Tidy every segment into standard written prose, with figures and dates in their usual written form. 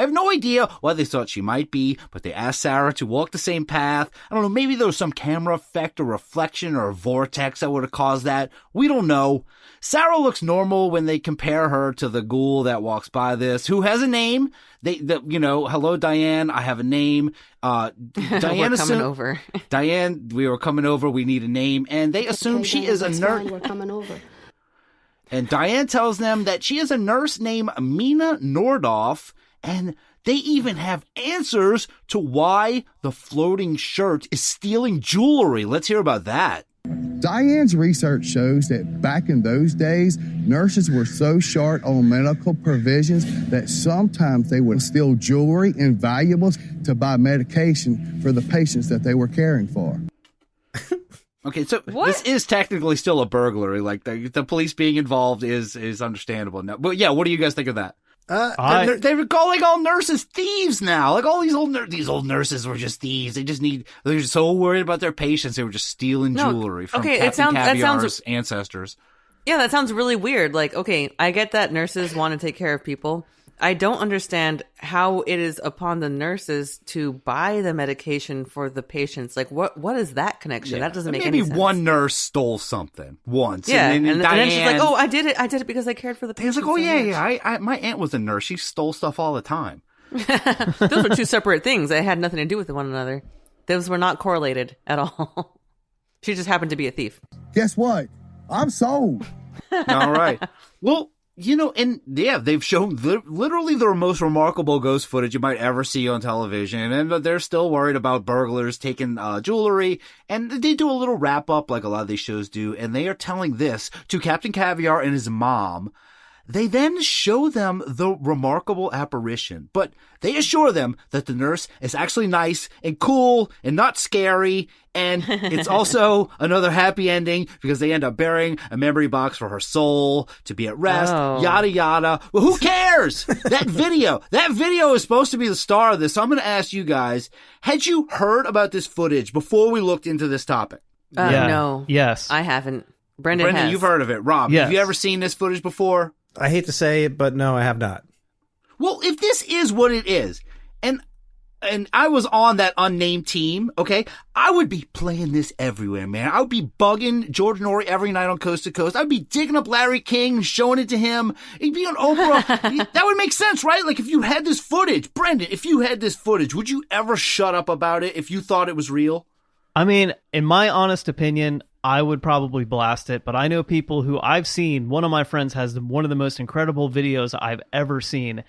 have no idea why they thought she might be, but they asked Sarah to walk the same path. I don't know, maybe there was some camera effect or reflection or a vortex that would have caused that. We don't know. Sarah looks normal when they compare her to the ghoul that walks by this, who has a name. Hello, Diane, I have a name. Diane, we're coming over. Diane, we were coming over. We need a name. And they assume she is a nurse. We're coming over. And Diane tells them that she is a nurse named Mina Nordoff, and they even have answers to why the floating shirt is stealing jewelry. Let's hear about that. Diane's research shows that back in those days, nurses were so short on medical provisions that sometimes they would steal jewelry and valuables to buy medication for the patients that they were caring for. Okay, so This is technically still a burglary. Like the police being involved is understandable now. But yeah, what do you guys think of that? They're calling all nurses thieves now. Like all these old nurses were just thieves. They're just so worried about their patients. They were just stealing jewelry from Captain Caviar's ancestors. Yeah, that sounds really weird. Like, okay, I get that nurses want to take care of people. I don't understand how it is upon the nurses to buy the medication for the patients. Like, what is that connection? Yeah. That doesn't make any sense. Maybe one nurse stole something once. Yeah, and Diane, then she's like, "Oh, I did it because I cared for the patients." He's like, "Oh yeah. My aunt was a nurse. She stole stuff all the time." Those were two separate things. They had nothing to do with one another. Those were not correlated at all. She just happened to be a thief. Guess what? I'm sold. All right. Well, they've shown literally the most remarkable ghost footage you might ever see on television, and they're still worried about burglars taking jewelry, and they do a little wrap-up like a lot of these shows do, and they are telling this to Captain Caviar and his mom. They then show them the remarkable apparition, but they assure them that the nurse is actually nice and cool and not scary, and it's also another happy ending because they end up burying a memory box for her soul to be at rest, yada yada. Well, who cares? That video is supposed to be the star of this, so I'm going to ask you guys, had you heard about this footage before we looked into this topic? No. Yes. I haven't. Brendan has. You've heard of it. Rob, yes. Have you ever seen this footage before? I hate to say it, but no, I have not. Well, if this is what it is, and I was on that unnamed team, okay, I would be playing this everywhere, man. I would be bugging George Norrie every night on Coast to Coast. I'd be digging up Larry King, showing it to him. It'd be on Oprah. That would make sense, right? Like if you had this footage, Brendan, if you had this footage, would you ever shut up about it if you thought it was real? I mean, in my honest opinion, I would probably blast it, but I know people who I've seen. One of my friends has one of the most incredible videos I've ever seen,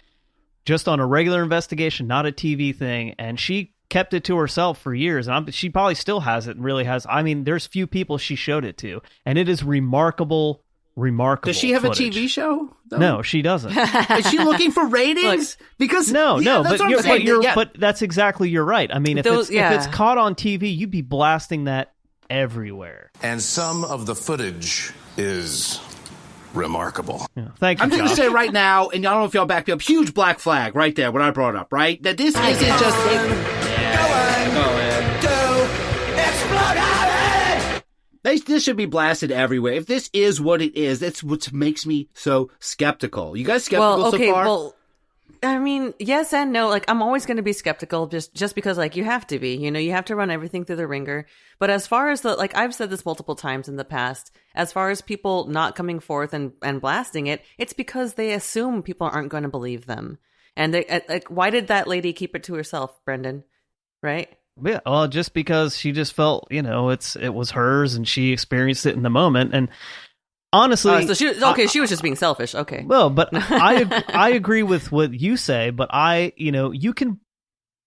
just on a regular investigation, not a TV thing, and she kept it to herself for years, and she probably still has it and really has. I mean, there's few people she showed it to, and it is remarkable Does she have footage. A TV show? Though? No, she doesn't. Is she looking for ratings? Because but that's exactly, you're right. I mean, if it's caught on TV, you'd be blasting that everywhere. And some of the footage is remarkable. Yeah. Thank you, I'm just going to Josh. say right now, and I don't know if y'all back me up, huge black flag right there, what I brought up, right? That this isn't just... Go on. This should be blasted everywhere. If this is what it is, that's what makes me so skeptical. You guys skeptical so far? Well, I mean, yes and no. Like, I'm always going to be skeptical just because, like, you have to be. You know, you have to run everything through the ringer. But as far as I've said this multiple times in the past, as far as people not coming forth and blasting it, it's because they assume people aren't going to believe them. And they, like, why did that lady keep it to herself, Brendan? Right? Yeah, well, just because she just felt, it was hers and she experienced it in the moment. And honestly, she was just being selfish. Okay. Well, but I agree with what you say, but you can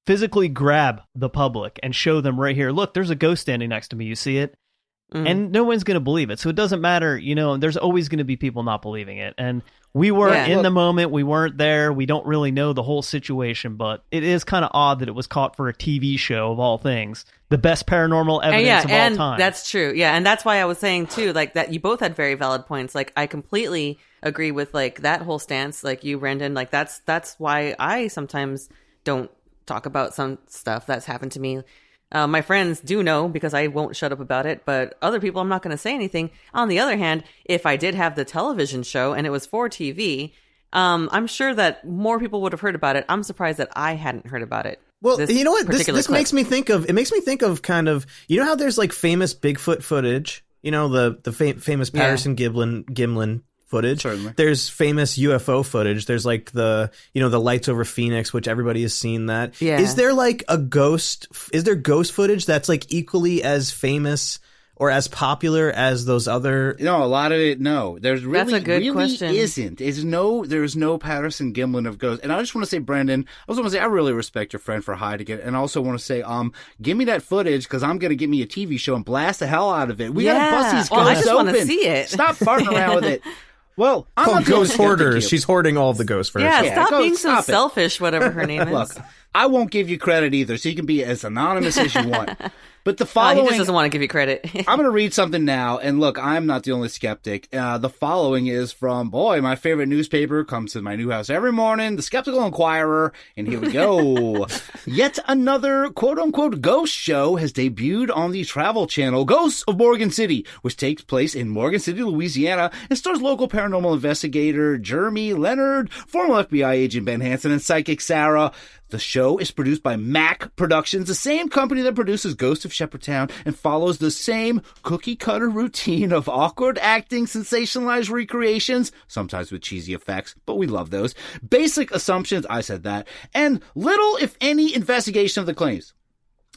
physically grab the public and show them right here. Look, there's a ghost standing next to me. You see it? Mm-hmm. And no one's going to believe it. So it doesn't matter, there's always going to be people not believing it. And we weren't in the moment. We weren't there. We don't really know the whole situation, but it is kind of odd that it was caught for a TV show of all things. The best paranormal evidence of all time. That's true. Yeah. And that's why I was saying too, like that you both had very valid points. Like I completely agree with like that whole stance. Like you, Brendan, like that's why I sometimes don't talk about some stuff that's happened to me. My friends do know because I won't shut up about it, but other people, I'm not going to say anything. On the other hand, if I did have the television show and it was for TV, I'm sure that more people would have heard about it. I'm surprised that I hadn't heard about it. Well, you know what? This makes me think of kind of, you know how there's like famous Bigfoot footage, you know, the famous Patterson Gimlin footage. Certainly. There's famous UFO footage. There's like the lights over Phoenix, which everybody has seen that. Yeah. Is there ghost footage that's like equally as famous or as popular as those other? No, a lot of it. No, there's really, That's a good really question. isn't. There's no Patterson Gimlin of ghosts. And I just want to say, Brendan, I also want to say I really respect your friend for hiding it, and I also want to say, give me that footage because I'm gonna get me a TV show and blast the hell out of it. We gotta bust these Well, ghosts I just open. want to see it. Stop farting around with it. Well, I'm Called not the only Ghost skeptic Hoarders. here. She's hoarding all of the ghosts first. Yeah, stop go- being so stop it. selfish, whatever her name is. Look, I won't give you credit either, so you can be as anonymous as you want. But the He following, just doesn't want to give you credit. I'm going to read something now, and look, I'm not the only skeptic. The following is from, my favorite newspaper, comes to my new house every morning, the Skeptical Inquirer, and here we go. Yet another quote-unquote ghost show has debuted on the travel channel Ghosts of Morgan City, which takes place in Morgan City, Louisiana, and stars local paranormal investigator Jereme Leonard, former FBI agent Ben Hansen, and psychic Sarah. The show is produced by Mac Productions, the same company that produces Ghost of Shepherdtown, and follows the same cookie-cutter routine of awkward acting, sensationalized recreations, sometimes with cheesy effects, but we love those, basic assumptions, I said that, and little, if any, investigation of the claims.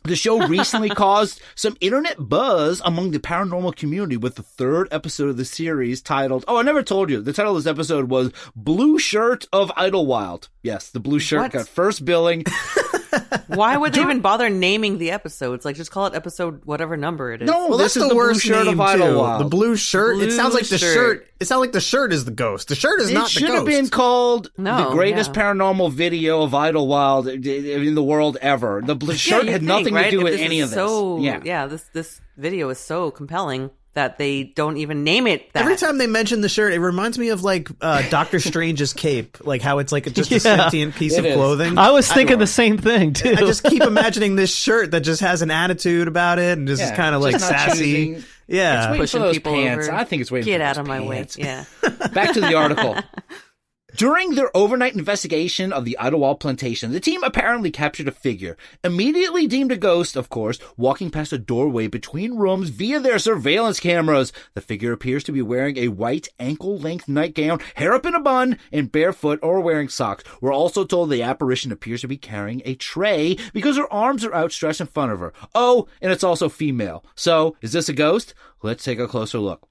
The show recently caused some internet buzz among the paranormal community with the third episode of the series titled, I never told you, the title of this episode was Blue Shirt of Idlewild. Yes, the blue shirt got first billing. Why would they even bother naming the episodes? Like, just call it episode whatever number it is. No, Well, this that's is the the worst blue shirt name of too. Idlewild. The blue shirt. It sounds like the Blue shirt. It sounds like the shirt is the ghost. The shirt is It not the should ghost. have been called No, the greatest yeah. paranormal video of Idlewild in the world ever. The blue shirt you'd had think, nothing right? to do If with this any is of this. so, yeah. this video is so compelling that they don't even name it that. Every time they mention the shirt, it reminds me of like Doctor Strange's cape, like how it's like just a Yeah. sentient piece of It is. clothing. I was thinking the same thing too. I just keep imagining this shirt that just has an attitude about it and just is kind of like just not sassy. choosing- Yeah. It's waiting pushing for those people pants. over. I think it's waiting Get for out those of my pants. way. Yeah. Back to the article. During their overnight investigation of the Idlewild plantation, the team apparently captured a figure, immediately deemed a ghost, of course, walking past a doorway between rooms via their surveillance cameras. The figure appears to be wearing a white ankle-length nightgown, hair up in a bun, and barefoot or wearing socks. We're also told the apparition appears to be carrying a tray because her arms are outstretched in front of her. Oh, and it's also female. So, is this a ghost? Let's take a closer look.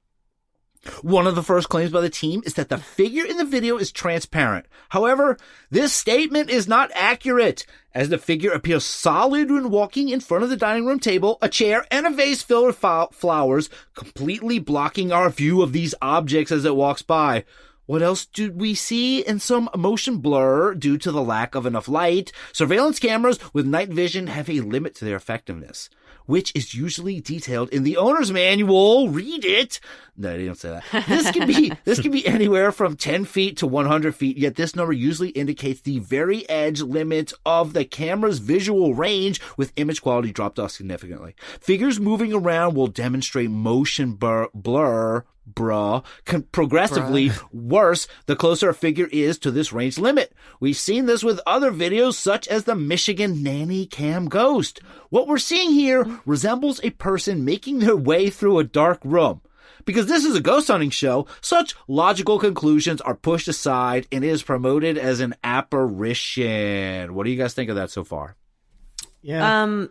One of the first claims by the team is that the figure in the video is transparent. However, this statement is not accurate, as the figure appears solid when walking in front of the dining room table, a chair, and a vase filled with flowers, completely blocking our view of these objects as it walks by. What else did we see? And some motion blur due to the lack of enough light. Surveillance cameras with night vision have a limit to their effectiveness, which is usually detailed in the owner's manual. Read it. No, they don't say that. This can be anywhere from 10 feet to 100 feet, yet this number usually indicates the very edge limit of the camera's visual range, with image quality dropped off significantly. Figures moving around will demonstrate motion blur, progressively worse the closer a figure is to this range limit. We've seen this with other videos such as the Michigan nanny cam ghost. What we're seeing here resembles a person making their way through a dark room. Because this is a ghost hunting show, such logical conclusions are pushed aside and it is promoted as an apparition. What do you guys think of that so far? Yeah.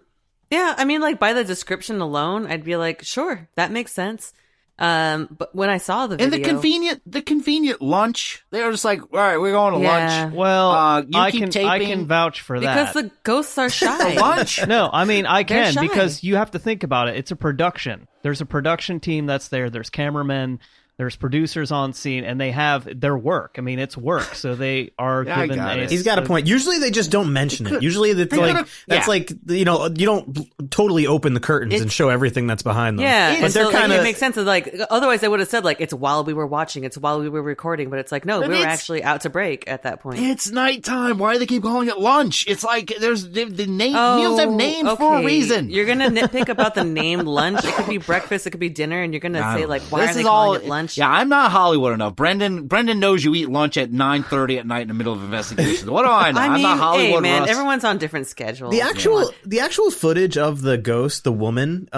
Yeah, I mean, like, by the description alone, I'd be like, sure, that makes sense. But when I saw the video, And the convenient lunch, they were just like, all right, we're going to Yeah. lunch. Well, you I keep can taping. vouch for because that. the ghosts are shy. Lunch? No, I mean I They're can shy. because you have to think about it. It's a production. There's a production team that's there. There's cameramen. There's producers on scene, and they have their work. I mean, it's work, so they are Yeah, I given. got it. He's got a point. Usually they just don't mention it. Usually it's They like could've- that's yeah. like, you know, you don't totally open the curtains and show everything that's behind them. Yeah, but and they're so like, kind it of makes sense. Of, like, otherwise they would have said like it's while we were watching, it's while we were recording, but it's like no, But we were it's- actually out to break at that point. It's nighttime. Why do they keep calling it lunch? It's like there's the meals have names for a reason. You're gonna nitpick about the name lunch. It could be breakfast, it could be dinner, and you're gonna say like, why This are they is calling all- it lunch? thanks. Yeah, I'm not Hollywood enough. Brendan knows you eat lunch at 9:30 at night in the middle of investigations. What do I know? I'm not Hollywood. Hey, man, Russ. everyone's on different schedules. The actual footage of the ghost, the woman,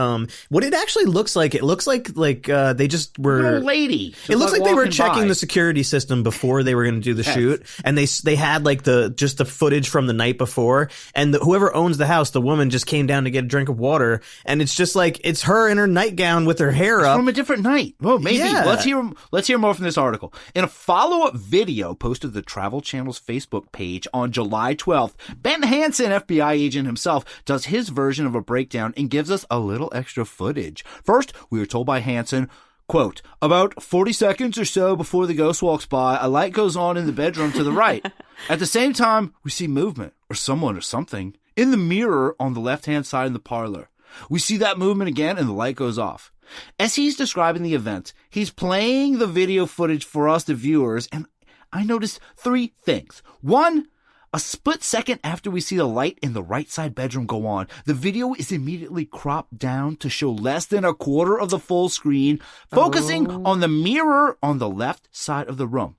what it actually looks like, it looks like they just were an old lady. It looks like they were checking by. the security system before they were going to do the shoot, and they had like the footage from the night before, and whoever owns the house, the woman just came down to get a drink of water, and it's just like it's her in her nightgown with her hair up from a different night. Well, maybe. Yeah. Let's hear more from this article. In a follow-up video posted to the Travel Channel's Facebook page on July 12th, Ben Hansen, FBI agent himself, does his version of a breakdown and gives us a little extra footage. First, we were told by Hansen, quote, about 40 seconds or so before the ghost walks by, a light goes on in the bedroom to the right. At the same time, we see movement, or someone or something, in the mirror on the left-hand side in the parlor. We see that movement again and the light goes off. As he's describing the event, he's playing the video footage for us, the viewers, and I noticed 3 things. 1, a split second after we see the light in the right side bedroom go on, the video is immediately cropped down to show less than a quarter of the full screen, focusing on the mirror on the left side of the room.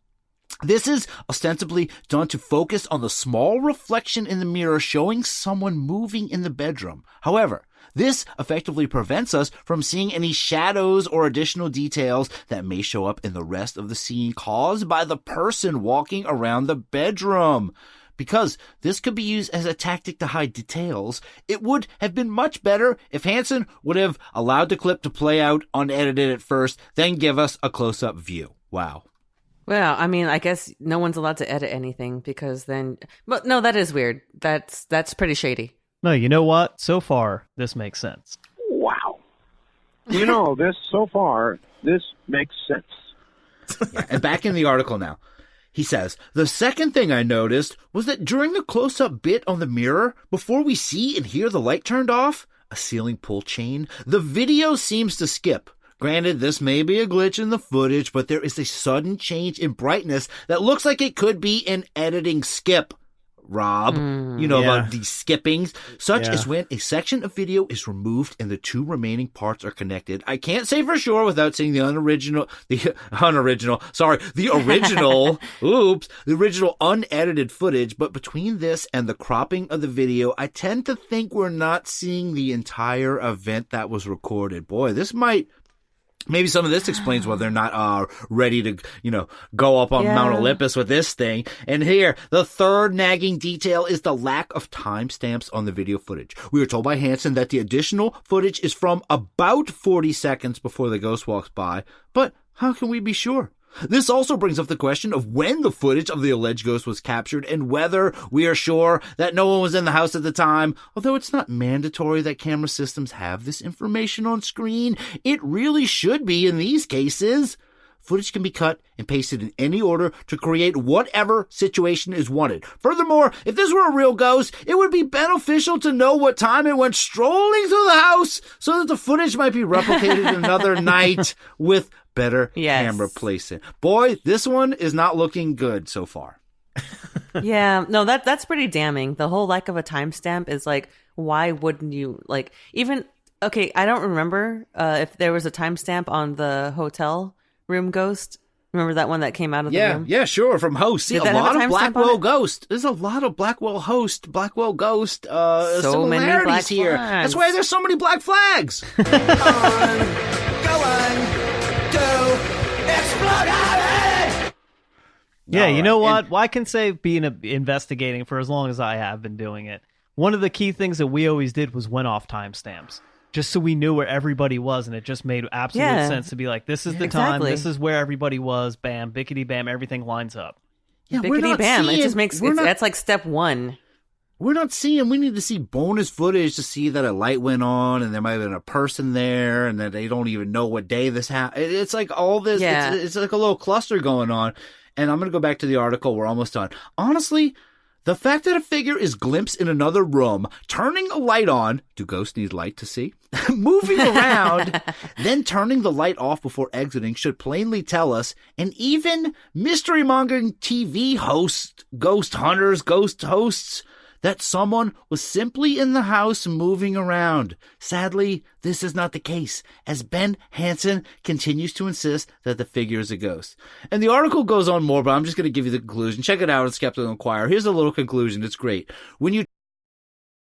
This is ostensibly done to focus on the small reflection in the mirror showing someone moving in the bedroom. However, this effectively prevents us from seeing any shadows or additional details that may show up in the rest of the scene caused by the person walking around the bedroom. Because this could be used as a tactic to hide details, it would have been much better if Hansen would have allowed the clip to play out unedited at first, then give us a close-up view. Wow. Well, I mean, I guess no one's allowed to edit anything because then... But no, that is weird. That's pretty shady. No, you know what? So far, this makes sense. Wow. This makes sense. Yeah, and back in the article now. He says, the second thing I noticed was that during the close-up bit on the mirror, before we see and hear the light turned off, a ceiling pull chain, the video seems to skip. Granted, this may be a glitch in the footage, but there is a sudden change in brightness that looks like it could be an editing skip. Rob, about these skippings, such as when a section of video is removed and the 2 remaining parts are connected. I can't say for sure without seeing the original, unedited footage, but between this and the cropping of the video, I tend to think we're not seeing the entire event that was recorded. Boy, maybe some of this explains why they're not ready to, go up on Mount Olympus with this thing. And here, the third nagging detail is the lack of timestamps on the video footage. We were told by Hansen that the additional footage is from about 40 seconds before the ghost walks by, but how can we be sure? This also brings up the question of when the footage of the alleged ghost was captured and whether we are sure that no one was in the house at the time. Although it's not mandatory that camera systems have this information on screen, it really should be in these cases. Footage can be cut and pasted in any order to create whatever situation is wanted. Furthermore, if this were a real ghost, it would be beneficial to know what time it went strolling through the house so that the footage might be replicated another night with better camera placement. Boy, this one is not looking good so far. Yeah, no, that's pretty damning. The whole lack of a timestamp is like, why wouldn't you, like, even, okay, I don't remember if there was a timestamp on the hotel room ghost. Remember that one that came out of the room? Yeah, sure, from Host. See, a lot of Blackwell Ghost. There's a lot of Blackwell Ghost so similarities here. Flags. That's why there's so many black flags. Go on, do explode. Yeah, you know what? Well, I can say being investigating for as long as I have been doing it, one of the key things that we always did was went off timestamps. Just so we knew where everybody was, and it just made absolute sense to be like, this is the time, this is where everybody was, bam, bickety bam, everything lines up. Yeah, bickety bam, it just makes, that's like step 1. We're not seeing, we need to see bonus footage to see that a light went on, and there might have been a person there, and that they don't even know what day this happened. It's like all this, it's like a little cluster going on. And I'm going to go back to the article, we're almost done. Honestly, the fact that a figure is glimpsed in another room, turning a light on, do ghosts need light to see? Moving around, then turning the light off before exiting should plainly tell us, and even mystery-mongering TV hosts, ghost hunters, ghost hosts, that someone was simply in the house moving around. Sadly, this is not the case, as Ben Hansen continues to insist that the figure is a ghost. And the article goes on more, but I'm just going to give you the conclusion. Check it out at Skeptical Inquirer. Here's a little conclusion. It's great. When you